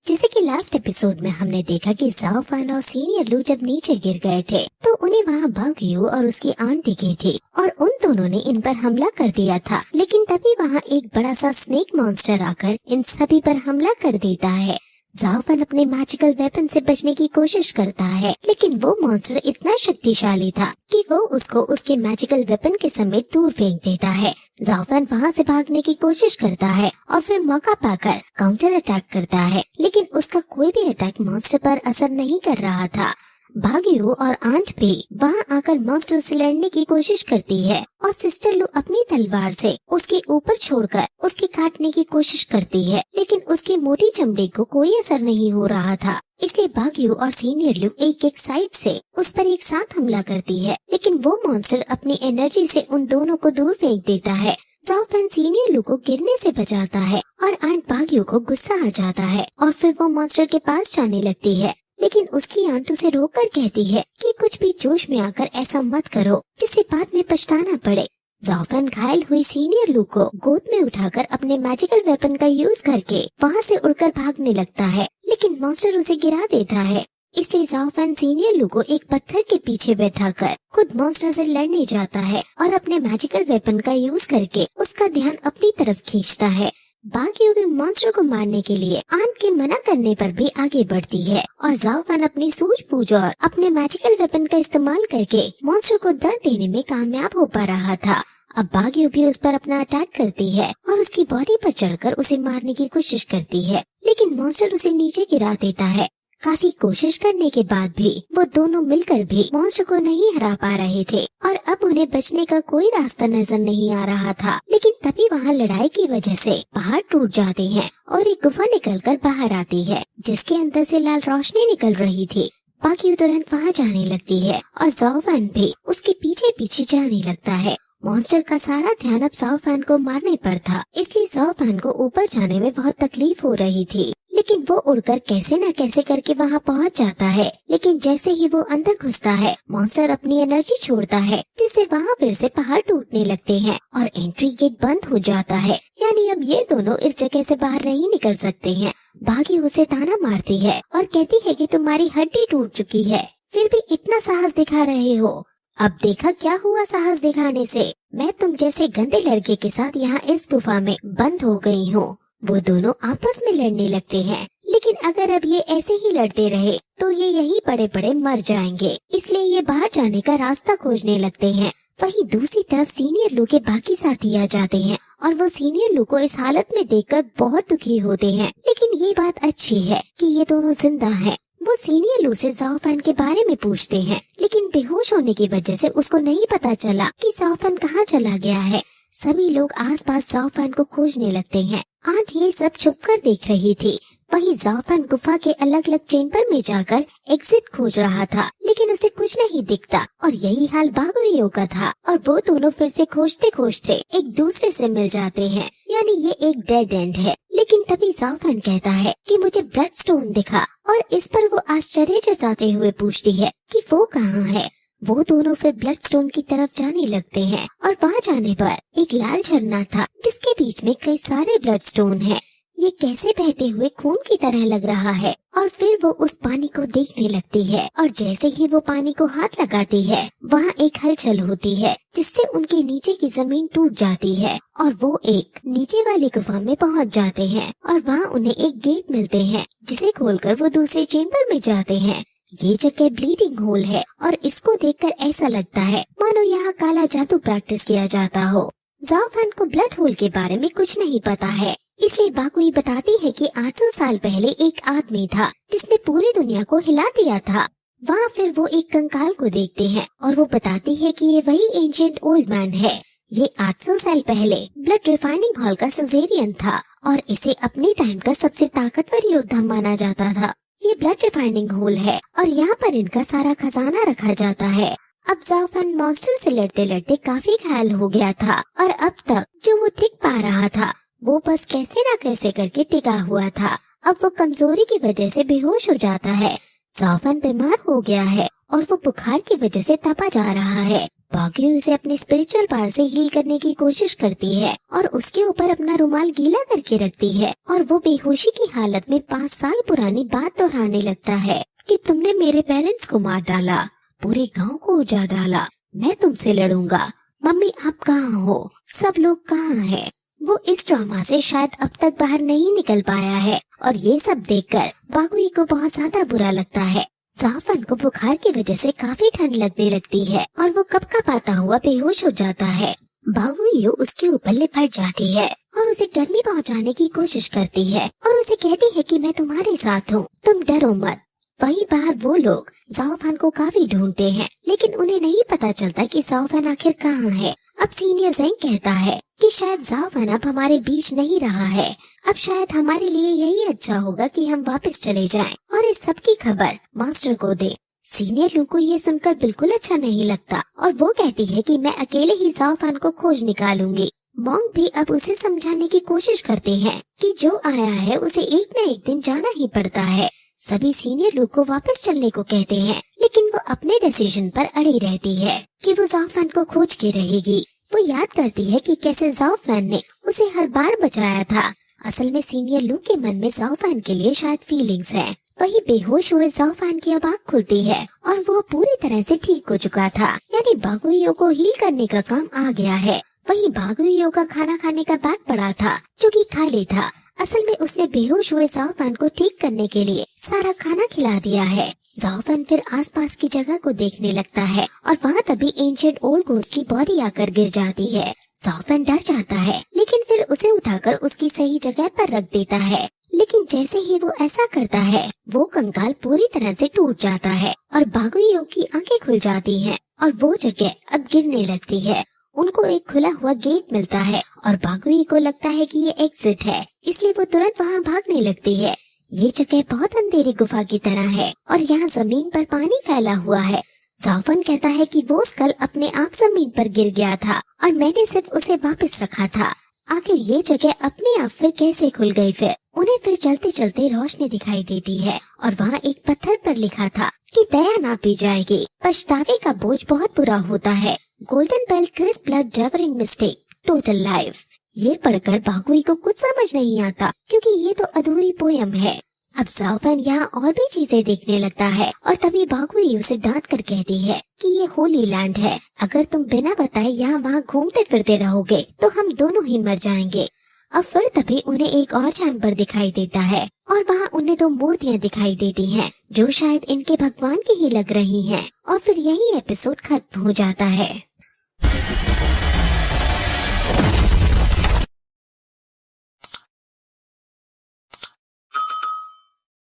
जैसे कि last episode में हमने देखा कि जाओ फान और सीनियर लू जब नीचे गिर गए थे तो उन्हें वहाँ बाग यू और उसकी आंट दिखी थी और उन दोनों ने इन पर हमला कर दिया था। लेकिन तभी वहाँ एक बड़ा सा स्नेक मॉन्स्टर आकर इन सभी पर हमला कर देता है। जाओ फान अपने मैजिकल वेपन से बचने की कोशिश करता है, लेकिन वो मॉन्स्टर इतना शक्तिशाली था कि वो उसको उसके मैजिकल वेपन के समेत दूर फेंक देता है। जाओ फान वहाँ से भागने की कोशिश करता है और फिर मौका पाकर काउंटर अटैक करता है, लेकिन उसका कोई भी अटैक मॉन्स्टर पर असर नहीं कर रहा था। भाग्यू और आंट भी वहाँ आकर मॉन्स्टर से लड़ने की कोशिश करती है और सिस्टर लू अपनी तलवार से उसके ऊपर छोड़कर उसके काटने की कोशिश करती है, लेकिन उसकी मोटी चमड़ी को कोई असर नहीं हो रहा था। इसलिए भाग्यू और सीनियर लू एक एक साइड से उस पर एक साथ हमला करती है, लेकिन वो मॉन्स्टर अपनी एनर्जी से उन दोनों को दूर फेंक देता है। जाओ फान सीनियर लू को गिरने से बचाता है और आंट भाग्यू को गुस्सा आ जाता है और फिर वो मॉन्स्टर के पास जाने लगती है, लेकिन उसकी आंट उसे रोककर कहती है कि कुछ भी जोश में आकर ऐसा मत करो जिससे बाद में पछताना पड़े। जाओ फान घायल हुई सीनियर लू को गोद में उठाकर अपने मैजिकल वेपन का यूज करके वहाँ से उड़कर भागने लगता है, लेकिन मॉन्स्टर उसे गिरा देता है। इसलिए जाओ फान सीनियर लू को एक पत्थर के पीछे बैठाकर खुद मॉन्स्टर से लड़ने जाता है और अपने मैजिकल वेपन का यूज करके उसका ध्यान अपनी तरफ खींचता है। भाग्यू भी मॉन्स्टर को मारने के लिए आंट के मना करने पर भी आगे बढ़ती है और जाओ फान अपनी सूझबूझ और अपने मैजिकल वेपन का इस्तेमाल करके मॉन्स्टर को दर्द देने में कामयाब हो पा रहा था। अब भाग्यू भी उस पर अपना अटैक करती है और उसकी बॉडी पर चढ़कर उसे मारने की कोशिश करती है, लेकिन मॉन्स्टर उसे नीचे गिरा देता है। काफी कोशिश करने के बाद भी वो दोनों मिलकर भी मॉन्स्टर को नहीं हरा पा रहे थे और अब उन्हें बचने का कोई रास्ता नजर नहीं आ रहा था। लेकिन तभी वहाँ लड़ाई की वजह से पहाड़ टूट जाते हैं और एक गुफा निकलकर बाहर आती है, जिसके अंदर से लाल रोशनी निकल रही थी। भाग्यू तुरंत वहाँ जाने लगती है और जाओ फान भी उसके पीछे पीछे जाने लगता है। मॉन्स्टर का सारा ध्यान अब जाओ फान को मारने पर था, इसलिए जाओ फान को ऊपर जाने में बहुत तकलीफ हो रही थी, लेकिन वो उड़कर कैसे न कैसे करके वहाँ पहुँच जाता है। लेकिन जैसे ही वो अंदर घुसता है मॉन्स्टर अपनी एनर्जी छोड़ता है, जिससे वहाँ फिर से पहाड़ टूटने लगते हैं और एंट्री गेट बंद हो जाता है। यानी अब ये दोनों इस जगह से बाहर नहीं निकल सकते हैं। भाग्यू उसे ताना मारती है और कहती है कि तुम्हारी हड्डी टूट चुकी है, फिर भी इतना साहस दिखा रहे हो। अब देखा क्या हुआ साहस दिखाने से, मैं तुम जैसे गंदे लड़के के साथ यहाँ इस गुफा में बंद हो गई हूँ। वो दोनों आपस में लड़ने लगते हैं, लेकिन अगर अब ये ऐसे ही लड़ते रहे तो ये यहीं पड़े पड़े मर जाएंगे, इसलिए ये बाहर जाने का रास्ता खोजने लगते हैं। वहीं दूसरी तरफ सीनियर लू के बाकी साथी आ जाते हैं और वो सीनियर लू को इस हालत में देखकर बहुत दुखी होते हैं, लेकिन ये बात अच्छी है कि ये दोनों जिंदा हैं। वो सीनियर लू से जाओ फान के बारे में पूछते हैं, लेकिन बेहोश होने की वजह से उसको नहीं पता चला कि जाओ फान कहाँ चला गया है। सभी लोग आसपास जाओ फान को खोजने लगते हैं। आज ये सब छुपकर देख रही थी। वहीं जाओ फान गुफा के अलग अलग चेम्बर में जाकर एग्जिट खोज रहा था, लेकिन उसे कुछ नहीं दिखता और यही हाल भाग्यू का था और वो दोनों फिर से खोजते खोजते एक दूसरे से मिल जाते हैं। यानी ये एक डेड एंड है। लेकिन तभी जाओ फान कहता है कि मुझे ब्लड स्टोन दिखा और इस पर वो आश्चर्य जताते हुए पूछती है कि वो कहाँ है। वो दोनों फिर ब्लड स्टोन की तरफ जाने लगते हैं और वहाँ जाने पर एक लाल झरना था जिसके बीच में कई सारे ब्लड स्टोन हैं। ये कैसे बहते हुए खून की तरह लग रहा है और फिर वो उस पानी को देखने लगती है और जैसे ही वो पानी को हाथ लगाती है वहाँ एक हलचल होती है, जिससे उनके नीचे की जमीन टूट जाती है और वो एक नीचे वाली गुफा में पहुँच जाते हैं और वहाँ उन्हें एक गेट मिलते हैं, जिसे खोलकर वो दूसरे चेम्बर में जाते हैं। ये जगह ब्लीडिंग होल है और इसको देखकर ऐसा लगता है मानो यहाँ काला जादू प्रैक्टिस किया जाता हो। जाओ फान को ब्लड होल के बारे में कुछ नहीं पता है, इसलिए बाकुई बताती है कि 800 साल पहले एक आदमी था जिसने पूरी दुनिया को हिला दिया था। वहाँ फिर वो एक कंकाल को देखते हैं और वो बताती है कि ये वही एंशिएंट ओल्ड मैन है। ये 800 साल पहले ब्लड रिफाइनिंग हॉल का सुजेरियन था और इसे अपने टाइम का सबसे ताकतवर योद्धा माना जाता था। ये ब्लड रिफाइनिंग होल है और यहाँ पर इनका सारा खजाना रखा जाता है। अब जाओ फान मॉन्स्टर से लड़ते लड़ते काफी घायल हो गया था और अब तक जो वो टिक पा रहा था वो बस कैसे न कैसे करके टिका हुआ था। अब वो कमजोरी की वजह से बेहोश हो जाता है। जाओ फान बीमार हो गया है और वो बुखार की वजह से तपा जा रहा है। बागुई उसे अपने स्पिरिचुअल पावर से हील करने की कोशिश करती है और उसके ऊपर अपना रुमाल गीला करके रखती है और वो बेहोशी की हालत में 5 साल पुरानी बात दोहराने लगता है कि तुमने मेरे पेरेंट्स को मार डाला, पूरे गांव को उजाड़ डाला, मैं तुमसे लड़ूंगा, मम्मी आप कहाँ हो, सब लोग कहाँ हैं। वो इस ड्रामा से शायद अब तक बाहर नहीं निकल पाया है और ये सब देखकर बागुई को बहुत ज्यादा बुरा लगता है। जाफन को बुखार की वजह से काफी ठंड लगने लगती है और वो कपकपाता हुआ बेहोश हो जाता है। बागुई उसके ऊपर लिपट जाती है और उसे गर्मी पहुंचाने की कोशिश करती है और उसे कहती है कि मैं तुम्हारे साथ हूँ, तुम डरो मत। वहीं बाहर वो लोग जाफन को काफी ढूंढते हैं लेकिन उन्हें नहीं पता चलता कि जाफन आखिर कहाँ है। अब सीनियर ज़ेंग कहता है कि शायद जाफन अब हमारे बीच नहीं रहा है, अब शायद हमारे लिए यही अच्छा होगा कि हम वापस चले जाएं और इस सब की खबर मास्टर को दें। सीनियर लू को ये सुनकर बिल्कुल अच्छा नहीं लगता और वो कहती है कि मैं अकेले ही जाफन को खोज निकालूंगी। मॉन्ग भी अब उसे समझाने की कोशिश करते हैं कि जो आया है उसे एक न एक दिन जाना ही पड़ता है। सभी सीनियर लू को वापस चलने को कहते हैं लेकिन वो अपने डिसीजन पर अड़ी रहती है कि वो जाफन को खोज के रहेगी। वो याद करती है कि कैसे जाफन ने उसे हर बार बचाया था। असल में सीनियर लू के मन में जाफन के लिए शायद फीलिंग्स है। वही बेहोश हुए जाफन की अब आँख खुलती है और वो पूरी तरह से ठीक हो चुका था, यानी बागुइयों को हील करने का काम आ गया है। वही बागुइयों का खाना खाने का बैग पड़ा था जो कि खाली था। असल में उसने बेहोश हुए जाफन को ठीक करने के लिए सारा खाना खिला दिया है। जाफन फिर आसपास की जगह को देखने लगता है और वहाँ तभी एंशिएंट ओल्ड घोस्ट की बॉडी आकर गिर जाती है। जाफन डर जाता है लेकिन फिर उसे उठाकर उसकी सही जगह पर रख देता है। लेकिन जैसे ही वो ऐसा करता है वो कंकाल पूरी तरह से टूट जाता है और बागुइयों की आंखें खुल जाती हैं और वो जगह अब गिरने लगती है। उनको एक खुला हुआ गेट मिलता है और बागुई को लगता है कि ये एग्जिट है, इसलिए वो तुरंत वहाँ भागने लगती है। ये जगह बहुत अंधेरी गुफा की तरह है और यहाँ जमीन पर पानी फैला हुआ है। जाफन कहता है कि वो स्कल अपने आप जमीन पर गिर गया था और मैंने सिर्फ उसे वापस रखा था। आखिर ये जगह अपने आप फिर कैसे खुल गई। फिर उन्हें फिर चलते चलते रोशनी दिखाई देती है और वहाँ एक पत्थर पर लिखा था कि दया ना पी जाएगी, पछतावे का बोझ बहुत बुरा होता है। गोल्डन बेल क्रिस्प ब्लड जवरिंग मिस्टेक टोटल लाइफ। ये पढ़कर बागुई को कुछ समझ नहीं आता क्योंकि ये तो अधूरी पोयम है। अब जाफन यहाँ और भी चीजें देखने लगता है और तभी बागुई उसे डांट कर कहती है कि ये होली लैंड है, अगर तुम बिना बताए यहाँ वहाँ घूमते फिरते रहोगे तो हम दोनों ही मर जाएंगे। अब फिर तभी उन्हें एक और चैम्बर दिखाई देता है और वहाँ उन्हें 2 मूर्तियाँ दिखाई देती हैं जो शायद इनके भगवान की ही लग रही हैं और फिर यही एपिसोड खत्म हो जाता है।